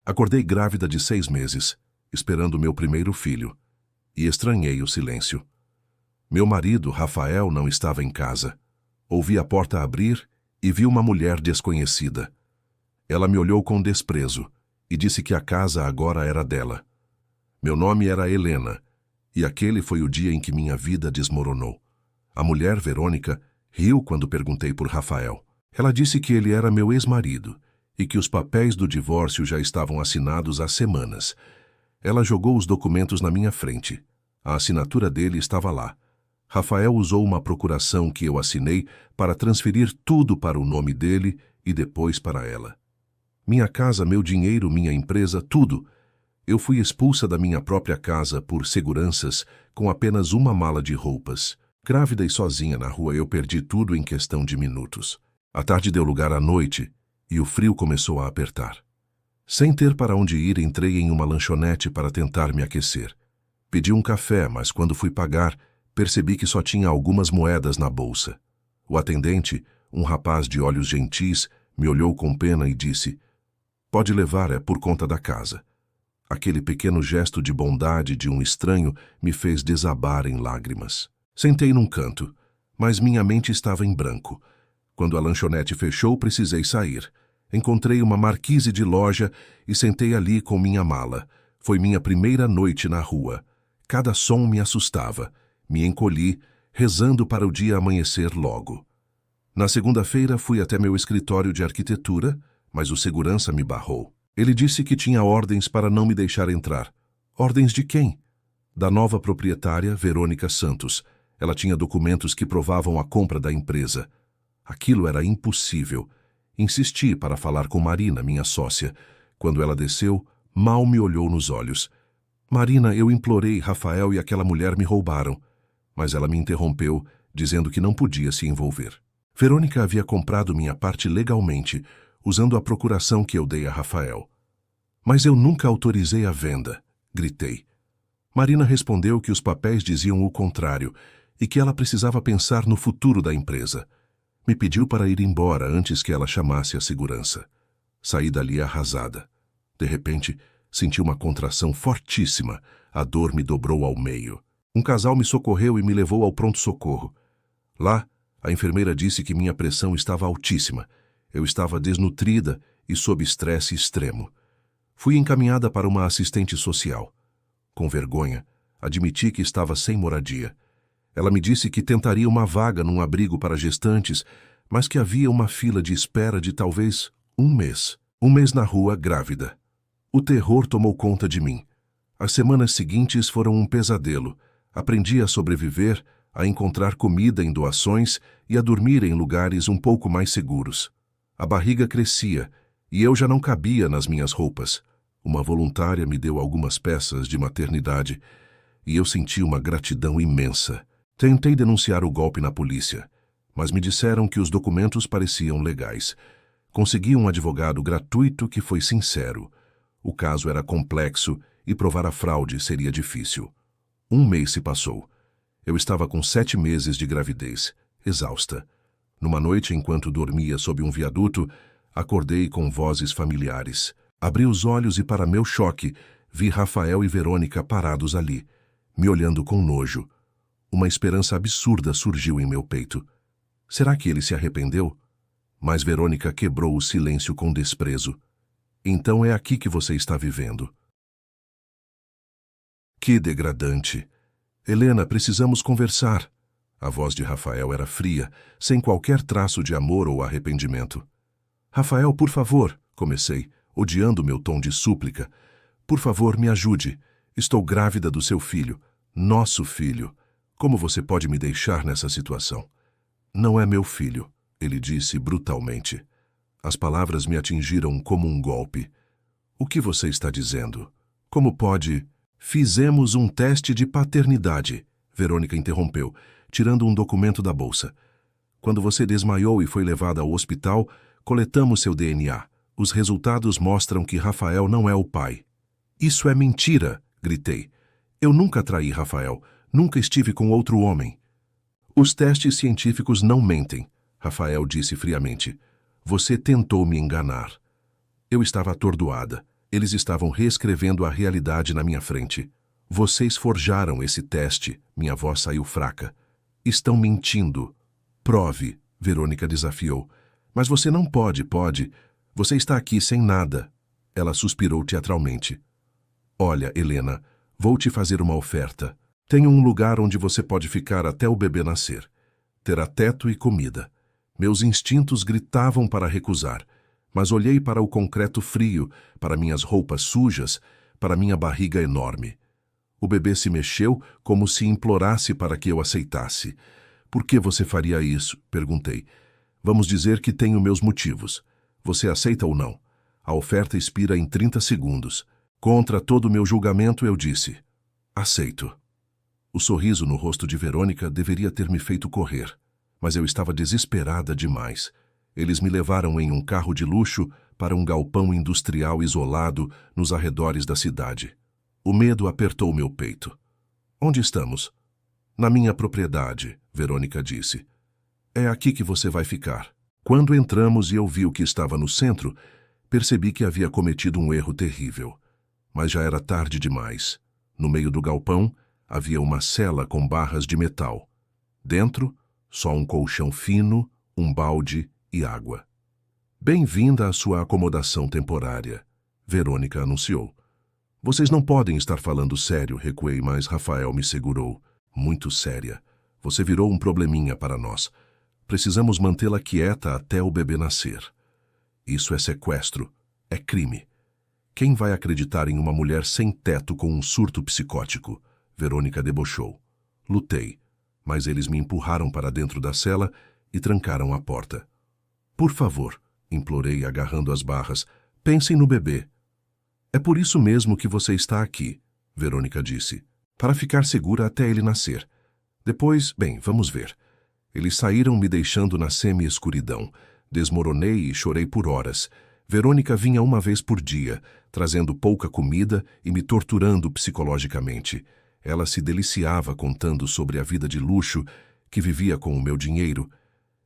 Acordei grávida de 6 meses, esperando meu primeiro filho, e estranhei o silêncio. Meu marido, Rafael, não estava em casa. Ouvi a porta abrir e vi uma mulher desconhecida. Ela me olhou com desprezo e disse que a casa agora era dela. Meu nome era Helena, e aquele foi o dia em que minha vida desmoronou. A mulher, Verônica, riu quando perguntei por Rafael. Ela disse que ele era meu ex-marido e que os papéis do divórcio já estavam assinados há semanas. Ela jogou os documentos na minha frente. A assinatura dele estava lá. Rafael usou uma procuração que eu assinei para transferir tudo para o nome dele e depois para ela. Minha casa, meu dinheiro, minha empresa, tudo. Eu fui expulsa da minha própria casa por seguranças com apenas uma mala de roupas. Grávida e sozinha na rua, eu perdi tudo em questão de minutos. A tarde deu lugar à noite e o frio começou a apertar. Sem ter para onde ir, entrei em uma lanchonete para tentar me aquecer. Pedi um café, mas quando fui pagar, percebi que só tinha algumas moedas na bolsa. O atendente, um rapaz de olhos gentis, me olhou com pena e disse: "Pode levar, é por conta da casa." Aquele pequeno gesto de bondade de um estranho me fez desabar em lágrimas. Sentei num canto, mas minha mente estava em branco. Quando a lanchonete fechou, precisei sair. Encontrei uma marquise de loja e sentei ali com minha mala. Foi minha primeira noite na rua. Cada som me assustava. Me encolhi, rezando para o dia amanhecer logo. Na segunda-feira, fui até meu escritório de arquitetura, mas o segurança me barrou. Ele disse que tinha ordens para não me deixar entrar. Ordens de quem? Da nova proprietária, Verônica Santos. Ela tinha documentos que provavam a compra da empresa. Aquilo era impossível. Insisti para falar com Marina, minha sócia. Quando ela desceu, mal me olhou nos olhos. "Marina, eu implorei, Rafael e aquela mulher me roubaram." Mas ela me interrompeu, dizendo que não podia se envolver. Verônica havia comprado minha parte legalmente, usando a procuração que eu dei a Rafael. "Mas eu nunca autorizei a venda", gritei. Marina respondeu que os papéis diziam o contrário e que ela precisava pensar no futuro da empresa. Me pediu para ir embora antes que ela chamasse a segurança. Saí dali arrasada. De repente, senti uma contração fortíssima. A dor me dobrou ao meio. Um casal me socorreu e me levou ao pronto-socorro. Lá, a enfermeira disse que minha pressão estava altíssima. Eu estava desnutrida e sob estresse extremo. Fui encaminhada para uma assistente social. Com vergonha, admiti que estava sem moradia. Ela me disse que tentaria uma vaga num abrigo para gestantes, mas que havia uma fila de espera de talvez 1 mês. 1 mês na rua, grávida. O terror tomou conta de mim. As semanas seguintes foram um pesadelo. Aprendi a sobreviver, a encontrar comida em doações e a dormir em lugares um pouco mais seguros. A barriga crescia e eu já não cabia nas minhas roupas. Uma voluntária me deu algumas peças de maternidade e eu senti uma gratidão imensa. Tentei denunciar o golpe na polícia, mas me disseram que os documentos pareciam legais. Consegui um advogado gratuito que foi sincero. O caso era complexo e provar a fraude seria difícil. 1 mês se passou. Eu estava com 7 meses de gravidez, exausta. Numa noite, enquanto dormia sob um viaduto, acordei com vozes familiares. Abri os olhos e, para meu choque, vi Rafael e Verônica parados ali, me olhando com nojo. Uma esperança absurda surgiu em meu peito. Será que ele se arrependeu? Mas Verônica quebrou o silêncio com desprezo. "Então é aqui que você está vivendo." Que degradante. "Helena, precisamos conversar." A voz de Rafael era fria, sem qualquer traço de amor ou arrependimento. "Rafael, por favor", comecei, odiando meu tom de súplica. "Por favor, me ajude. Estou grávida do seu filho, nosso filho. Como você pode me deixar nessa situação?" "Não é meu filho", ele disse brutalmente. As palavras me atingiram como um golpe. "O que você está dizendo? Como pode?" "Fizemos um teste de paternidade", Verônica interrompeu, tirando um documento da bolsa. "Quando você desmaiou e foi levada ao hospital, coletamos seu DNA. Os resultados mostram que Rafael não é o pai." "Isso é mentira", gritei. "Eu nunca traí Rafael. Nunca estive com outro homem." "Os testes científicos não mentem", Rafael disse friamente. "Você tentou me enganar." Eu estava atordoada. Eles estavam reescrevendo a realidade na minha frente. Vocês forjaram esse teste, minha voz saiu fraca. Estão mentindo. Prove, Verônica desafiou. Mas você não pode. Você está aqui sem nada. Ela suspirou teatralmente. Olha, Helena, vou te fazer uma oferta. Tenho um lugar onde você pode ficar até o bebê nascer. Terá teto e comida. Meus instintos gritavam para recusar, mas olhei para o concreto frio, para minhas roupas sujas, para minha barriga enorme. O bebê se mexeu como se implorasse para que eu aceitasse. Por que você faria isso? Perguntei. Vamos dizer que tenho meus motivos. Você aceita ou não? A oferta expira em 30 segundos. Contra todo o meu julgamento, eu disse. Aceito. O sorriso no rosto de Verônica deveria ter me feito correr, mas eu estava desesperada demais. Eles me levaram em um carro de luxo para um galpão industrial isolado nos arredores da cidade. O medo apertou meu peito. Onde estamos? Na minha propriedade, Verônica disse. É aqui que você vai ficar. Quando entramos e eu vi o que estava no centro, percebi que havia cometido um erro terrível. Mas já era tarde demais. No meio do galpão, havia uma cela com barras de metal. Dentro, só um colchão fino, um balde e água. Bem-vinda à sua acomodação temporária, Verônica anunciou. Vocês não podem estar falando sério, recuei, mas Rafael me segurou. Muito séria. Você virou um probleminha para nós. Precisamos mantê-la quieta até o bebê nascer. Isso é sequestro. É crime. Quem vai acreditar em uma mulher sem teto com um surto psicótico? Verônica debochou. Lutei, mas eles me empurraram para dentro da cela e trancaram a porta. Por favor, implorei agarrando as barras, pensem no bebê. É por isso mesmo que você está aqui, Verônica disse, para ficar segura até ele nascer. Depois, bem, vamos ver. Eles saíram me deixando na semi-escuridão. Desmoronei e chorei por horas. Verônica vinha uma vez por dia, trazendo pouca comida e me torturando psicologicamente. Ela se deliciava contando sobre a vida de luxo que vivia com o meu dinheiro,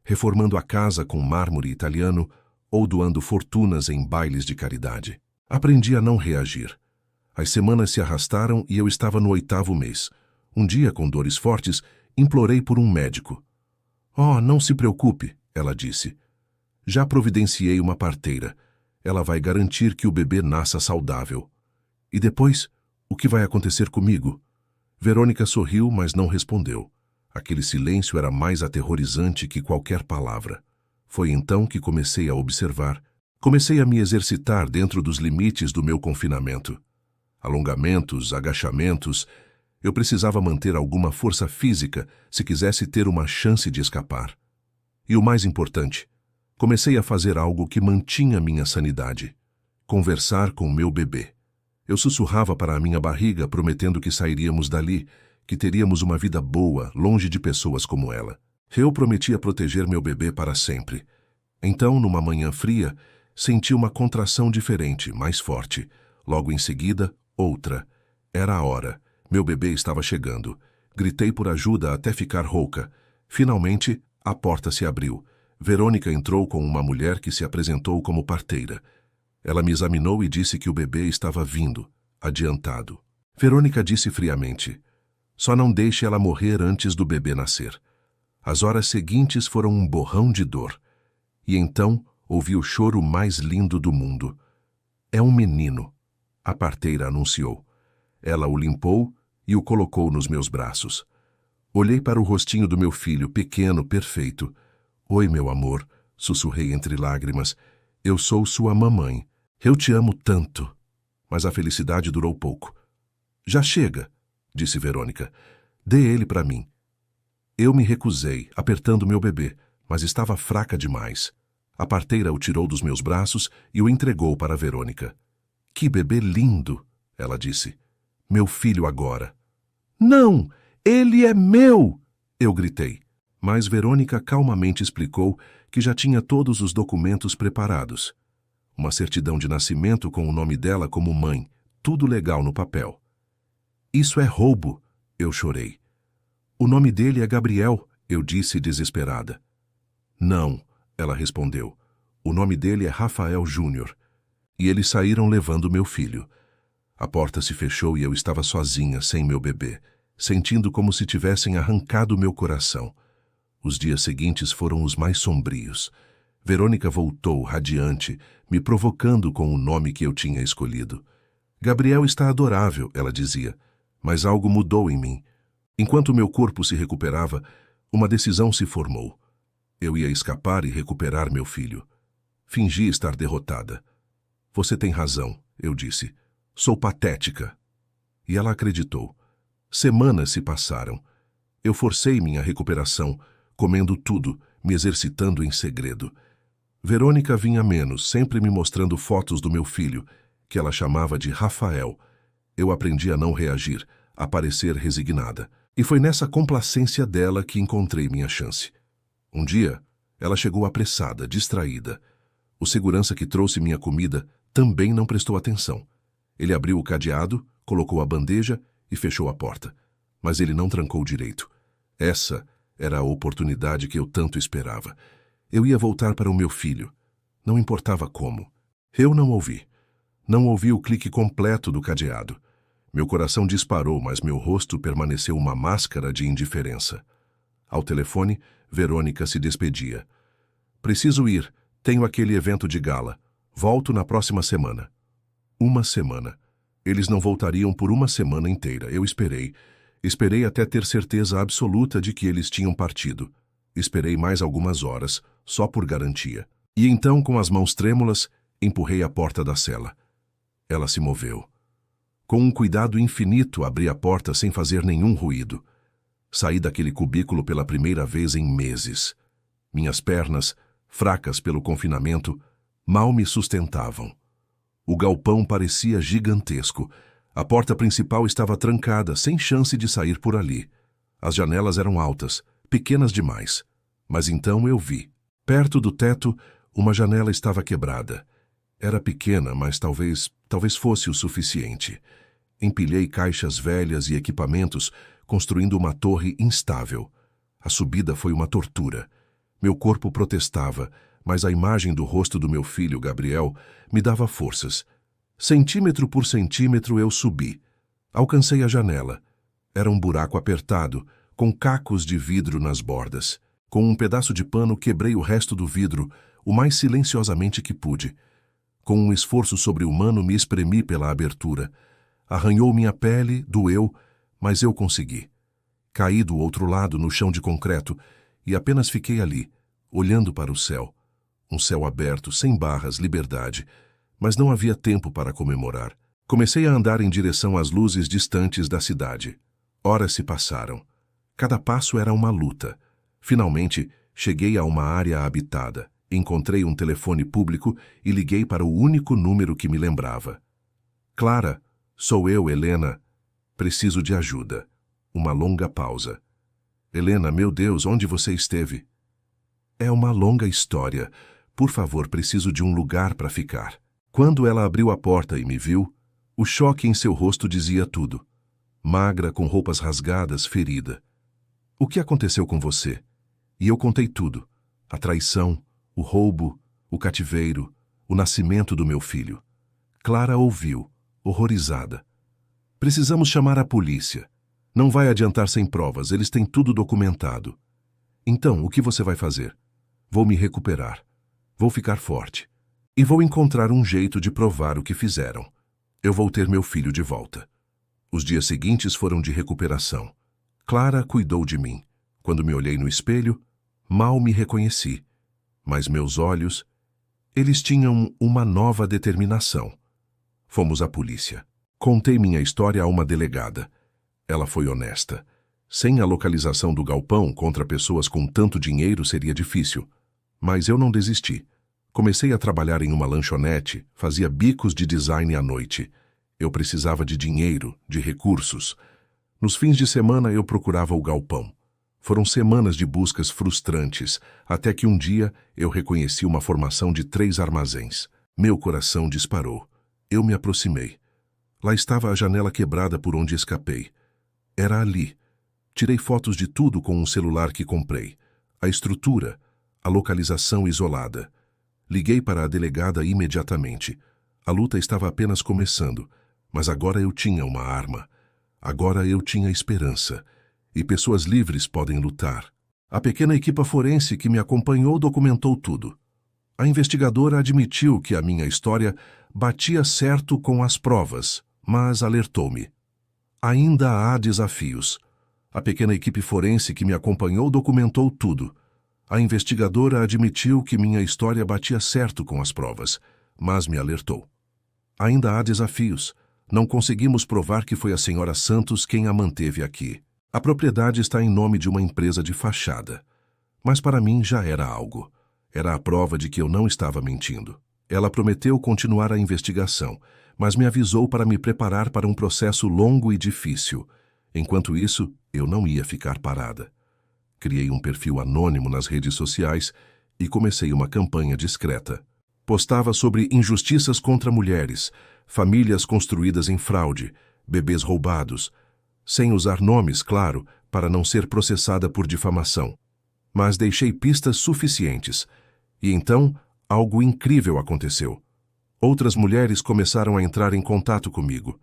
reformando a casa com mármore italiano ou doando fortunas em bailes de caridade. Aprendi a não reagir. As semanas se arrastaram e eu estava no 8º mês. Um dia, com dores fortes, implorei por um médico. Oh, não se preocupe, ela disse. Já providenciei uma parteira. Ela vai garantir que o bebê nasça saudável. E depois, o que vai acontecer comigo? Verônica sorriu, mas não respondeu. Aquele silêncio era mais aterrorizante que qualquer palavra. Foi então que comecei a observar. Comecei a me exercitar dentro dos limites do meu confinamento. Alongamentos, agachamentos. Eu precisava manter alguma força física se quisesse ter uma chance de escapar. E o mais importante, comecei a fazer algo que mantinha minha sanidade. Conversar com meu bebê. Eu sussurrava para a minha barriga, prometendo que sairíamos dali, que teríamos uma vida boa, longe de pessoas como ela. Eu prometia proteger meu bebê para sempre. Então, numa manhã fria, senti uma contração diferente, mais forte. Logo em seguida, outra. Era a hora. Meu bebê estava chegando. Gritei por ajuda até ficar rouca. Finalmente, a porta se abriu. Verônica entrou com uma mulher que se apresentou como parteira. Ela me examinou e disse que o bebê estava vindo, adiantado. Verônica disse friamente, só não deixe ela morrer antes do bebê nascer. As horas seguintes foram um borrão de dor. E então ouvi o choro mais lindo do mundo. É um menino, a parteira anunciou. Ela o limpou e o colocou nos meus braços. Olhei para o rostinho do meu filho, pequeno, perfeito. Oi, meu amor, sussurrei entre lágrimas. Eu sou sua mamãe. Eu te amo tanto. Mas a felicidade durou pouco. Já chega, disse Verônica. Dê ele para mim. Eu me recusei, apertando meu bebê, mas estava fraca demais. A parteira o tirou dos meus braços e o entregou para Verônica. Que bebê lindo, ela disse. Meu filho agora. Não, ele é meu! Eu gritei. Mas Verônica calmamente explicou que já tinha todos os documentos preparados. Uma certidão de nascimento com o nome dela como mãe, tudo legal no papel. Isso é roubo, eu chorei. O nome dele é Gabriel, eu disse desesperada. Não, ela respondeu. O nome dele é Rafael Júnior. e eles saíram levando meu filho. A porta se fechou e eu estava sozinha, sem meu bebê, sentindo como se tivessem arrancado meu coração. Os dias seguintes foram os mais sombrios. Verônica voltou, radiante, me provocando com o nome que eu tinha escolhido. Gabriel está adorável, ela dizia, mas algo mudou em mim. Enquanto meu corpo se recuperava, uma decisão se formou. Eu ia escapar e recuperar meu filho. Fingi estar derrotada. Você tem razão, eu disse. Sou patética. E ela acreditou. Semanas se passaram. Eu forcei minha recuperação, comendo tudo, me exercitando em segredo. Verônica vinha menos, sempre me mostrando fotos do meu filho, que ela chamava de Rafael. Eu aprendi a não reagir, a parecer resignada. E foi nessa complacência dela que encontrei minha chance. Um dia, ela chegou apressada, distraída. O segurança que trouxe minha comida também não prestou atenção. Ele abriu o cadeado, colocou a bandeja e fechou a porta. Mas ele não trancou direito. Essa era a oportunidade que eu tanto esperava. Eu ia voltar para o meu filho. Não importava como. Eu não ouvi. Não ouvi o clique completo do cadeado. Meu coração disparou, mas meu rosto permaneceu uma máscara de indiferença. Ao telefone, Verônica se despedia. Preciso ir. Tenho aquele evento de gala. Volto na próxima semana. Uma semana. Eles não voltariam por uma semana inteira. Eu esperei. Esperei até ter certeza absoluta de que eles tinham partido. Esperei mais algumas horas, só por garantia. E então, com as mãos trêmulas, empurrei a porta da cela. Ela se moveu. Com um cuidado infinito, abri a porta sem fazer nenhum ruído. Saí daquele cubículo pela primeira vez em meses. Minhas pernas, fracas pelo confinamento, mal me sustentavam. O galpão parecia gigantesco. A porta principal estava trancada, sem chance de sair por ali. As janelas eram altas, pequenas demais. Mas então eu vi. Perto do teto, uma janela estava quebrada. Era pequena, mas talvez fosse o suficiente. Empilhei caixas velhas e equipamentos, construindo uma torre instável. A subida foi uma tortura. Meu corpo protestava, mas a imagem do rosto do meu filho, Gabriel, me dava forças. Centímetro por centímetro eu subi. Alcancei a janela. Era um buraco apertado, com cacos de vidro nas bordas. Com um pedaço de pano quebrei o resto do vidro, o mais silenciosamente que pude. Com um esforço sobre-humano me espremi pela abertura. Arranhou minha pele, doeu, mas eu consegui. Caí do outro lado, no chão de concreto, e apenas fiquei ali, olhando para o céu. Um céu aberto, sem barras, liberdade. Mas não havia tempo para comemorar. Comecei a andar em direção às luzes distantes da cidade. Horas se passaram. Cada passo era uma luta. Finalmente, cheguei a uma área habitada. Encontrei um telefone público e liguei para o único número que me lembrava. Clara, sou eu, Helena. Preciso de ajuda. Uma longa pausa. Helena, meu Deus, onde você esteve? É uma longa história. Por favor, preciso de um lugar para ficar. Quando ela abriu a porta e me viu, o choque em seu rosto dizia tudo. Magra, com roupas rasgadas, ferida. O que aconteceu com você? E eu contei tudo. A traição, o roubo, o cativeiro, o nascimento do meu filho. Clara ouviu, horrorizada. Precisamos chamar a polícia. Não vai adiantar sem provas, eles têm tudo documentado. Então, o que você vai fazer? Vou me recuperar. Vou ficar forte. E vou encontrar um jeito de provar o que fizeram. Eu vou ter meu filho de volta. Os dias seguintes foram de recuperação. Clara cuidou de mim. Quando me olhei no espelho, mal me reconheci. Mas meus olhos, eles tinham uma nova determinação. Fomos à polícia. Contei minha história a uma delegada. Ela foi honesta. Sem a localização do galpão contra pessoas com tanto dinheiro seria difícil. Mas eu não desisti. Comecei a trabalhar em uma lanchonete, fazia bicos de design à noite. Eu precisava de dinheiro, de recursos. Nos fins de semana eu procurava o galpão. Foram semanas de buscas frustrantes, até que um dia eu reconheci uma formação de 3 armazéns. Meu coração disparou. Eu me aproximei. Lá estava a janela quebrada por onde escapei. Era ali. Tirei fotos de tudo com um celular que comprei. A estrutura, a localização isolada. Liguei para a delegada imediatamente. A luta estava apenas começando, mas agora eu tinha uma arma. Agora eu tinha esperança. E pessoas livres podem lutar. A pequena equipa forense que me acompanhou documentou tudo. A investigadora admitiu que a minha história batia certo com as provas, mas alertou-me. Ainda há desafios. A pequena equipe forense que me acompanhou documentou tudo. A investigadora admitiu que minha história batia certo com as provas, mas me alertou. Ainda há desafios. Não conseguimos provar que foi a senhora Santos quem a manteve aqui. A propriedade está em nome de uma empresa de fachada. Mas para mim já era algo. Era a prova de que eu não estava mentindo. Ela prometeu continuar a investigação, mas me avisou para me preparar para um processo longo e difícil. Enquanto isso, eu não ia ficar parada. Criei um perfil anônimo nas redes sociais e comecei uma campanha discreta. Postava sobre injustiças contra mulheres, famílias construídas em fraude, bebês roubados, sem usar nomes, claro, para não ser processada por difamação. Mas deixei pistas suficientes. E então, algo incrível aconteceu. Outras mulheres começaram a entrar em contato comigo.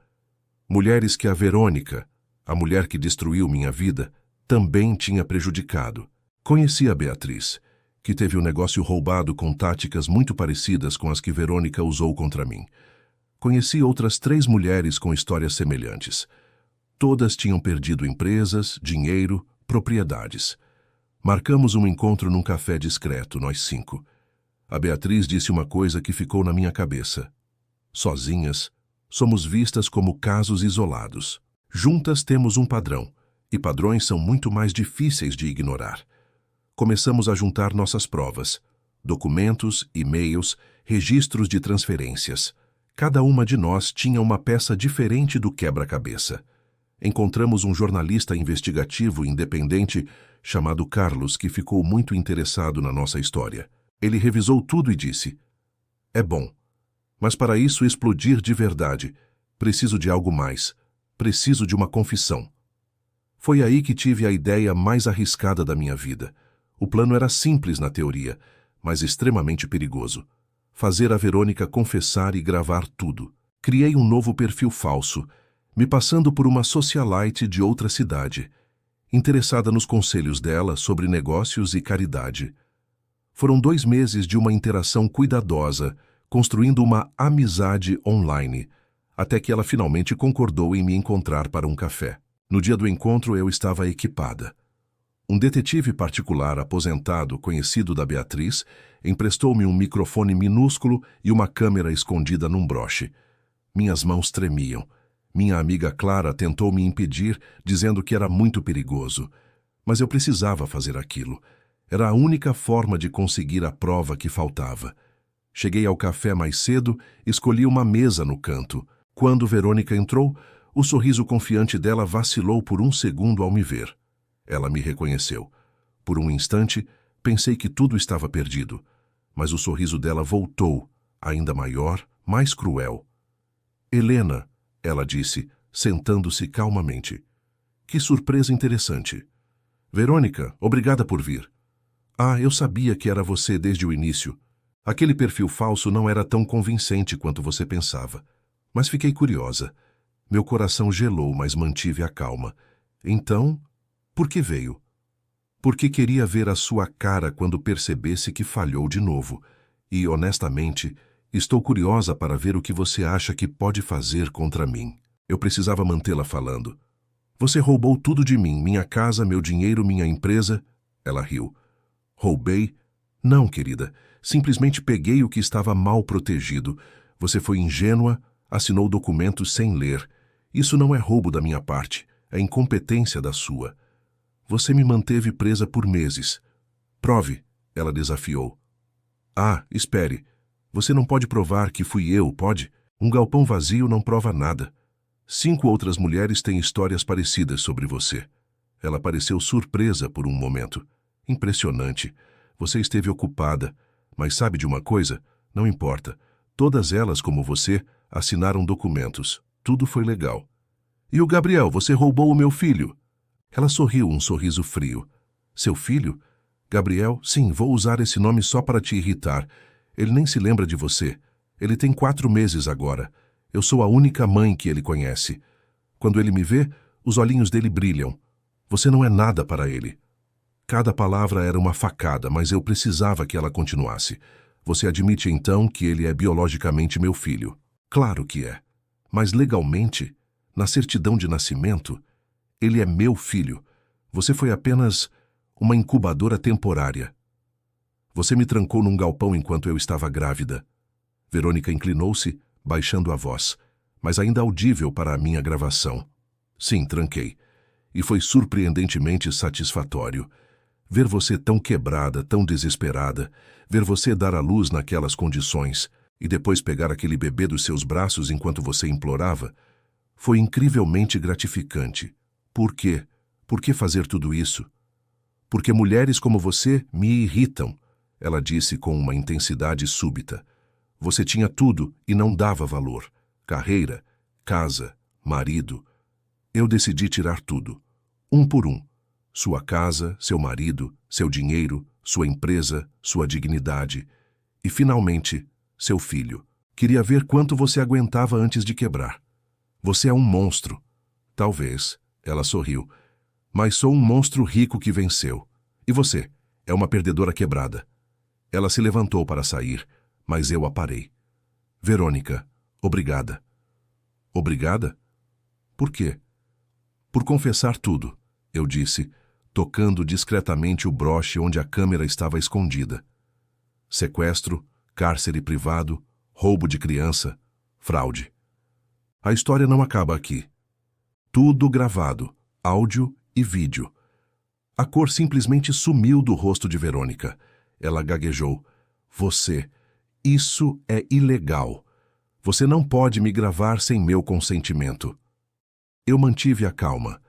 Mulheres que a Verônica, a mulher que destruiu minha vida, também tinha prejudicado. Conheci a Beatriz, que teve o negócio roubado com táticas muito parecidas com as que Verônica usou contra mim. Conheci outras 3 mulheres com histórias semelhantes. Todas tinham perdido empresas, dinheiro, propriedades. Marcamos um encontro num café discreto, nós 5. A Beatriz disse uma coisa que ficou na minha cabeça. Sozinhas, somos vistas como casos isolados. Juntas temos um padrão, e padrões são muito mais difíceis de ignorar. Começamos a juntar nossas provas, documentos, e-mails, registros de transferências. Cada uma de nós tinha uma peça diferente do quebra-cabeça. Encontramos um jornalista investigativo independente chamado Carlos que ficou muito interessado na nossa história. Ele revisou tudo e disse: "É bom, mas para isso explodir de verdade, preciso de algo mais. Preciso de uma confissão." Foi aí que tive a ideia mais arriscada da minha vida. O plano era simples na teoria, mas extremamente perigoso. Fazer a Verônica confessar e gravar tudo. Criei um novo perfil falso, me passando por uma socialite de outra cidade, interessada nos conselhos dela sobre negócios e caridade. Foram 2 meses de uma interação cuidadosa, construindo uma amizade online, até que ela finalmente concordou em me encontrar para um café. No dia do encontro eu estava equipada. Um detetive particular aposentado, conhecido da Beatriz, emprestou-me um microfone minúsculo e uma câmera escondida num broche. Minhas mãos tremiam. Minha amiga Clara tentou me impedir, dizendo que era muito perigoso. Mas eu precisava fazer aquilo. Era a única forma de conseguir a prova que faltava. Cheguei ao café mais cedo, escolhi uma mesa no canto. Quando Verônica entrou, o sorriso confiante dela vacilou por um segundo ao me ver. Ela me reconheceu. Por um instante, pensei que tudo estava perdido. Mas o sorriso dela voltou, ainda maior, mais cruel. "Helena", ela disse, sentando-se calmamente. "Que surpresa interessante." "Verônica, obrigada por vir." "Ah, eu sabia que era você desde o início. Aquele perfil falso não era tão convincente quanto você pensava. Mas fiquei curiosa. Meu coração gelou, mas mantive a calma. Então, por que veio?" "Porque queria ver a sua cara quando percebesse que falhou de novo. E, honestamente, estou curiosa para ver o que você acha que pode fazer contra mim." Eu precisava mantê-la falando. "Você roubou tudo de mim, minha casa, meu dinheiro, minha empresa." Ela riu. "Roubei? Não, querida. Simplesmente peguei o que estava mal protegido. Você foi ingênua, assinou documentos sem ler. Isso não é roubo da minha parte, é incompetência da sua. Você me manteve presa por meses." "Prove", ela desafiou. "Ah, espere. Você não pode provar que fui eu, pode? Um galpão vazio não prova nada. 5 outras mulheres têm histórias parecidas sobre você." Ela pareceu surpresa por um momento. "Impressionante. Você esteve ocupada. Mas sabe de uma coisa? Não importa. Todas elas, como você, assinaram documentos. Tudo foi legal." "E o Gabriel, você roubou o meu filho." Ela sorriu um sorriso frio. "Seu filho? Gabriel? Sim, vou usar esse nome só para te irritar. Ele nem se lembra de você. Ele tem 4 meses agora. Eu sou a única mãe que ele conhece. Quando ele me vê, os olhinhos dele brilham. Você não é nada para ele. Cada palavra era uma facada, mas eu precisava que ela continuasse. Você admite então que ele é biologicamente meu filho? Claro que é. Mas legalmente, na certidão de nascimento, ele é meu filho. Você foi apenas uma incubadora temporária. Você me trancou num galpão enquanto eu estava grávida. Verônica inclinou-se, baixando a voz, mas ainda audível para a minha gravação. Sim, tranquei. E foi surpreendentemente satisfatório. Ver você tão quebrada, tão desesperada, ver você dar à luz naquelas condições e depois pegar aquele bebê dos seus braços enquanto você implorava, foi incrivelmente gratificante. Por quê? Por que fazer tudo isso? Porque mulheres como você me irritam, ela disse com uma intensidade súbita. Você tinha tudo e não dava valor. Carreira, casa, marido. Eu decidi tirar tudo, um por um. Sua casa, seu marido, seu dinheiro, sua empresa, sua dignidade. E, finalmente, seu filho. Queria ver quanto você aguentava antes de quebrar. Você é um monstro. Talvez, ela sorriu. Mas sou um monstro rico que venceu. E você? É uma perdedora quebrada. Ela se levantou para sair, mas eu a parei. Verônica, obrigada. Obrigada? Por quê? Por confessar tudo, eu disse, tocando discretamente o broche onde a câmera estava escondida. Sequestro, cárcere privado, roubo de criança, fraude. A história não acaba aqui. Tudo gravado, áudio e vídeo. A cor simplesmente sumiu do rosto de Verônica. Ela gaguejou. Você, isso é ilegal. Você não pode me gravar sem meu consentimento. Eu mantive a calma.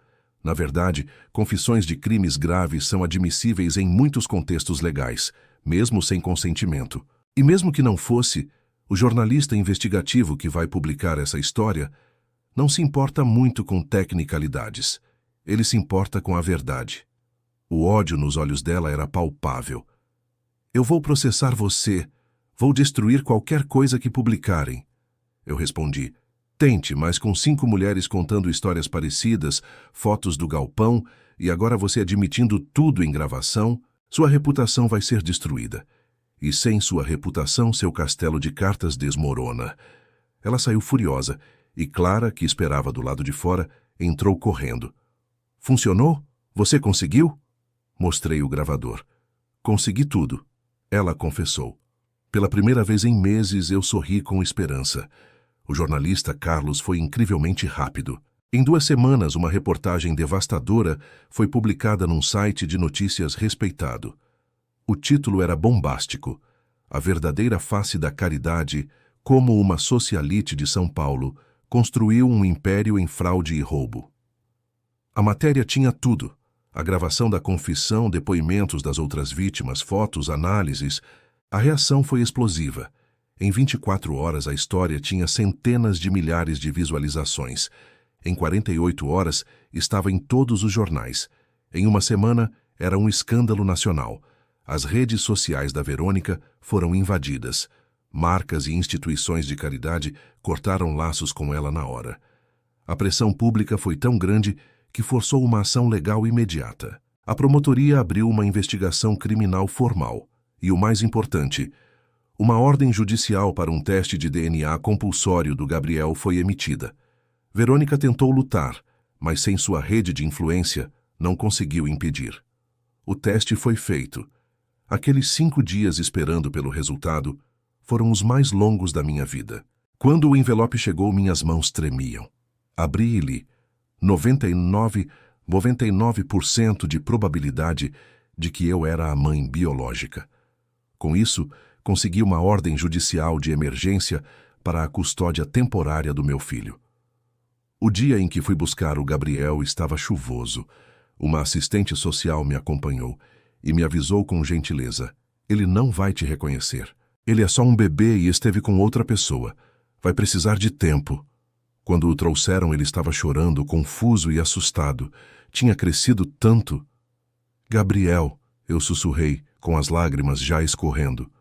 Na verdade, confissões de crimes graves são admissíveis em muitos contextos legais, mesmo sem consentimento. E mesmo que não fosse, o jornalista investigativo que vai publicar essa história não se importa muito com tecnicalidades. Ele se importa com a verdade. O ódio nos olhos dela era palpável. Eu vou processar você. Vou destruir qualquer coisa que publicarem. Eu respondi. Tente, mas com 5 mulheres contando histórias parecidas, fotos do galpão, e agora você admitindo tudo em gravação, sua reputação vai ser destruída. E sem sua reputação, seu castelo de cartas desmorona. Ela saiu furiosa, e Clara, que esperava do lado de fora, entrou correndo. Funcionou? Você conseguiu? Mostrei o gravador. Consegui tudo. Ela confessou. Pela primeira vez em meses, eu sorri com esperança. O jornalista Carlos foi incrivelmente rápido. Em 2 semanas, uma reportagem devastadora foi publicada num site de notícias respeitado. O título era bombástico. A verdadeira face da caridade, como uma socialite de São Paulo, construiu um império em fraude e roubo. A matéria tinha tudo. A gravação da confissão, depoimentos das outras vítimas, fotos, análises. A reação foi explosiva. Em 24 horas, a história tinha centenas de milhares de visualizações. Em 48 horas, estava em todos os jornais. Em uma semana, era um escândalo nacional. As redes sociais da Verônica foram invadidas. Marcas e instituições de caridade cortaram laços com ela na hora. A pressão pública foi tão grande que forçou uma ação legal imediata. A promotoria abriu uma investigação criminal formal. E o mais importante, uma ordem judicial para um teste de DNA compulsório do Gabriel foi emitida. Verônica tentou lutar, mas sem sua rede de influência, não conseguiu impedir. O teste foi feito. Aqueles 5 dias esperando pelo resultado foram os mais longos da minha vida. Quando o envelope chegou, minhas mãos tremiam. Abri e li. 99% de probabilidade de que eu era a mãe biológica. Com isso, consegui uma ordem judicial de emergência para a custódia temporária do meu filho. O dia em que fui buscar o Gabriel estava chuvoso. Uma assistente social me acompanhou e me avisou com gentileza. Ele não vai te reconhecer. Ele é só um bebê e esteve com outra pessoa. Vai precisar de tempo. Quando o trouxeram, ele estava chorando, confuso e assustado. Tinha crescido tanto. Gabriel, eu sussurrei, com as lágrimas já escorrendo.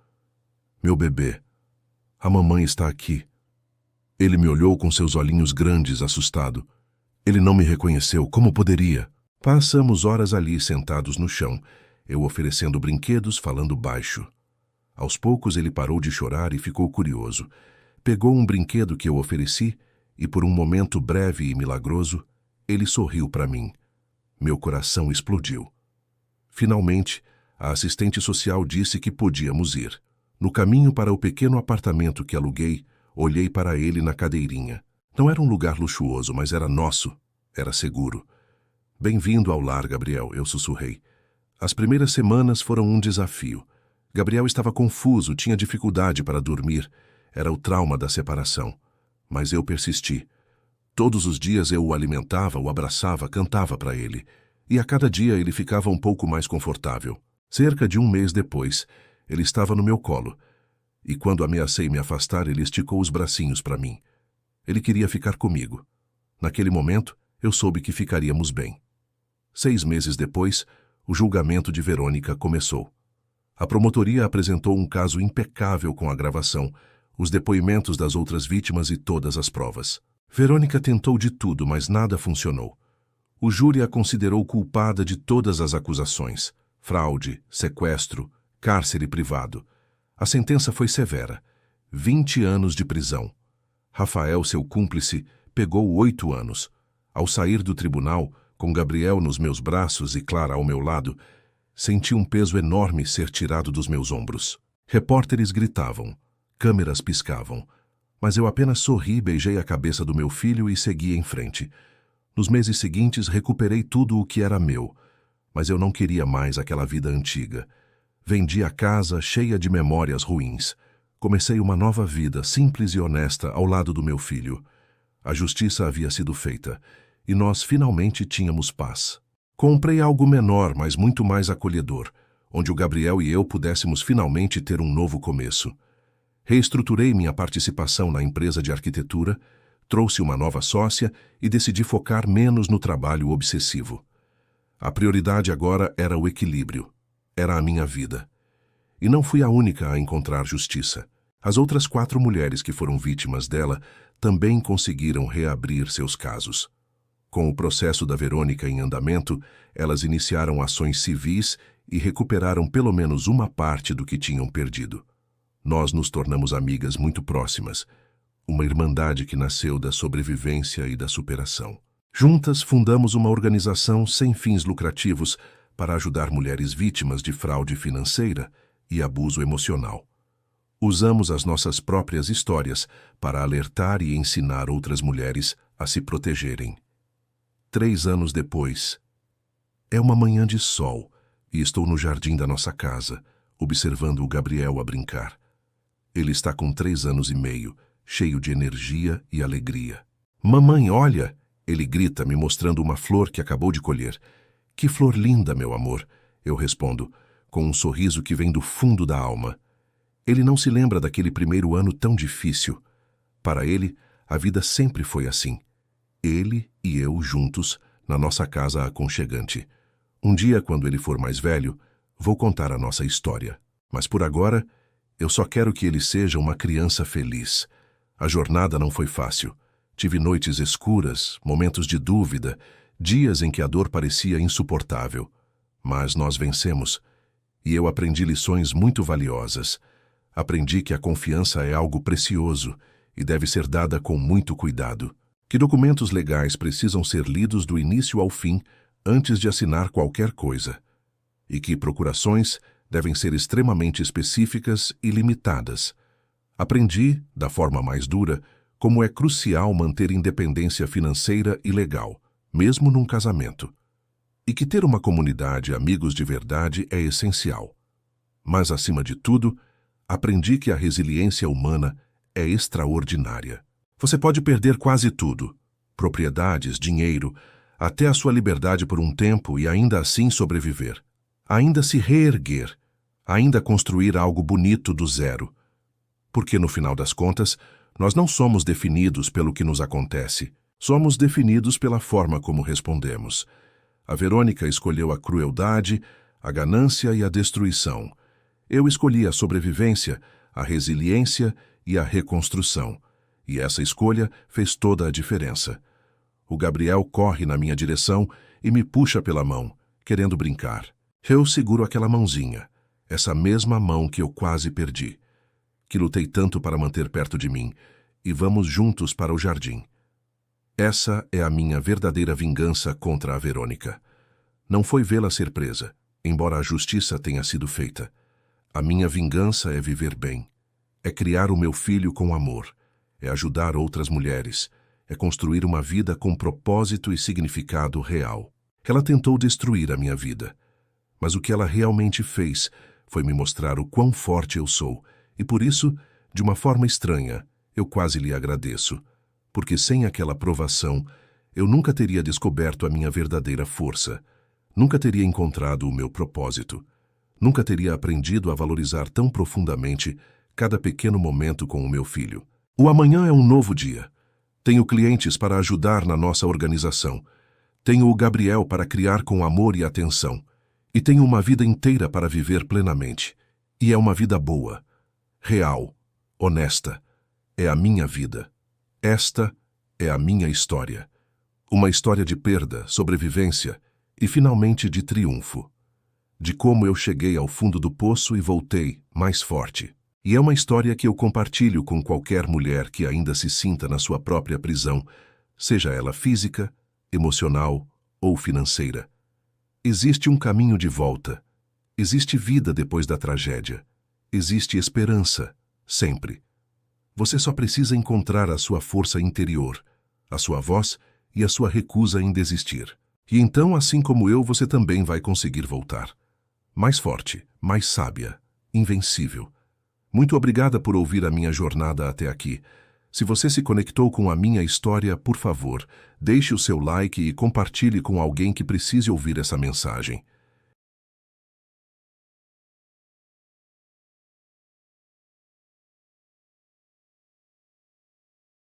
Meu bebê. A mamãe está aqui. Ele me olhou com seus olhinhos grandes, assustado. Ele não me reconheceu. Como poderia? Passamos horas ali, sentados no chão, eu oferecendo brinquedos, falando baixo. Aos poucos ele parou de chorar e ficou curioso. Pegou um brinquedo que eu ofereci e, por um momento breve e milagroso, ele sorriu para mim. Meu coração explodiu. Finalmente, a assistente social disse que podíamos ir. No caminho para o pequeno apartamento que aluguei, olhei para ele na cadeirinha. Não era um lugar luxuoso, mas era nosso. Era seguro. Bem-vindo ao lar, Gabriel, eu sussurrei. As primeiras semanas foram um desafio. Gabriel estava confuso, tinha dificuldade para dormir. Era o trauma da separação. Mas eu persisti. Todos os dias eu o alimentava, o abraçava, cantava para ele. E a cada dia ele ficava um pouco mais confortável. Cerca de um mês depois, ele estava no meu colo. E quando ameacei me afastar, ele esticou os bracinhos para mim. Ele queria ficar comigo. Naquele momento, eu soube que ficaríamos bem. 6 meses depois, o julgamento de Verônica começou. A promotoria apresentou um caso impecável com a gravação, os depoimentos das outras vítimas e todas as provas. Verônica tentou de tudo, mas nada funcionou. O júri a considerou culpada de todas as acusações: fraude, sequestro, cárcere privado. A sentença foi severa: 20 anos de prisão. Rafael, seu cúmplice, pegou 8 anos. Ao sair do tribunal, com Gabriel nos meus braços e Clara ao meu lado, senti um peso enorme ser tirado dos meus ombros. Repórteres gritavam, câmeras piscavam, mas eu apenas sorri, beijei a cabeça do meu filho e segui em frente. Nos meses seguintes, recuperei tudo o que era meu, mas eu não queria mais aquela vida antiga. Vendi a casa cheia de memórias ruins. Comecei uma nova vida, simples e honesta, ao lado do meu filho. A justiça havia sido feita, e nós finalmente tínhamos paz. Comprei algo menor, mas muito mais acolhedor, onde o Gabriel e eu pudéssemos finalmente ter um novo começo. Reestruturei minha participação na empresa de arquitetura, trouxe uma nova sócia e decidi focar menos no trabalho obsessivo. A prioridade agora era o equilíbrio. Era a minha vida. E não fui a única a encontrar justiça. As outras 4 mulheres que foram vítimas dela também conseguiram reabrir seus casos. Com o processo da Verônica em andamento, elas iniciaram ações civis e recuperaram pelo menos uma parte do que tinham perdido. Nós nos tornamos amigas muito próximas, uma irmandade que nasceu da sobrevivência e da superação. Juntas, fundamos uma organização sem fins lucrativos para ajudar mulheres vítimas de fraude financeira e abuso emocional. Usamos as nossas próprias histórias para alertar e ensinar outras mulheres a se protegerem. 3 anos depois, é uma manhã de sol e estou no jardim da nossa casa, observando o Gabriel a brincar. Ele está com 3 anos e meio, cheio de energia e alegria. Mamãe, olha! Ele grita, me mostrando uma flor que acabou de colher. Que flor linda, meu amor! Eu respondo, com um sorriso que vem do fundo da alma. Ele não se lembra daquele primeiro ano tão difícil. Para ele, a vida sempre foi assim. Ele e eu juntos, na nossa casa aconchegante. Um dia, quando ele for mais velho, vou contar a nossa história. Mas por agora, eu só quero que ele seja uma criança feliz. A jornada não foi fácil. Tive noites escuras, momentos de dúvida, dias em que a dor parecia insuportável. Mas nós vencemos. E eu aprendi lições muito valiosas. Aprendi que a confiança é algo precioso e deve ser dada com muito cuidado. Que documentos legais precisam ser lidos do início ao fim antes de assinar qualquer coisa. E que procurações devem ser extremamente específicas e limitadas. Aprendi, da forma mais dura, como é crucial manter independência financeira e legal, mesmo num casamento. E que ter uma comunidade, amigos de verdade, é essencial. Mas, acima de tudo, aprendi que a resiliência humana é extraordinária. Você pode perder quase tudo, propriedades, dinheiro, até a sua liberdade por um tempo e ainda assim sobreviver. Ainda se reerguer, ainda construir algo bonito do zero. Porque, no final das contas, nós não somos definidos pelo que nos acontece, somos definidos pela forma como respondemos. A Verônica escolheu a crueldade, a ganância e a destruição. Eu escolhi a sobrevivência, a resiliência e a reconstrução, e essa escolha fez toda a diferença. O Gabriel corre na minha direção e me puxa pela mão, querendo brincar. Eu seguro aquela mãozinha, essa mesma mão que eu quase perdi, que lutei tanto para manter perto de mim, e vamos juntos para o jardim. Essa é a minha verdadeira vingança contra a Verônica. Não foi vê-la ser presa, embora a justiça tenha sido feita. A minha vingança é viver bem, é criar o meu filho com amor, é ajudar outras mulheres, é construir uma vida com propósito e significado real. Ela tentou destruir a minha vida, mas o que ela realmente fez foi me mostrar o quão forte eu sou, e por isso, de uma forma estranha, eu quase lhe agradeço, porque sem aquela provação, eu nunca teria descoberto a minha verdadeira força, nunca teria encontrado o meu propósito, nunca teria aprendido a valorizar tão profundamente cada pequeno momento com o meu filho. O amanhã é um novo dia. Tenho clientes para ajudar na nossa organização. Tenho o Gabriel para criar com amor e atenção. E tenho uma vida inteira para viver plenamente. E é uma vida boa, real, honesta. É a minha vida. Esta é a minha história. Uma história de perda, sobrevivência e, finalmente, de triunfo. De como eu cheguei ao fundo do poço e voltei mais forte. E é uma história que eu compartilho com qualquer mulher que ainda se sinta na sua própria prisão, seja ela física, emocional ou financeira. Existe um caminho de volta. Existe vida depois da tragédia. Existe esperança, sempre. Você só precisa encontrar a sua força interior, a sua voz e a sua recusa em desistir. E então, assim como eu, você também vai conseguir voltar. Mais forte, mais sábia, invencível. Muito obrigada por ouvir a minha jornada até aqui. Se você se conectou com a minha história, por favor, deixe o seu like e compartilhe com alguém que precise ouvir essa mensagem.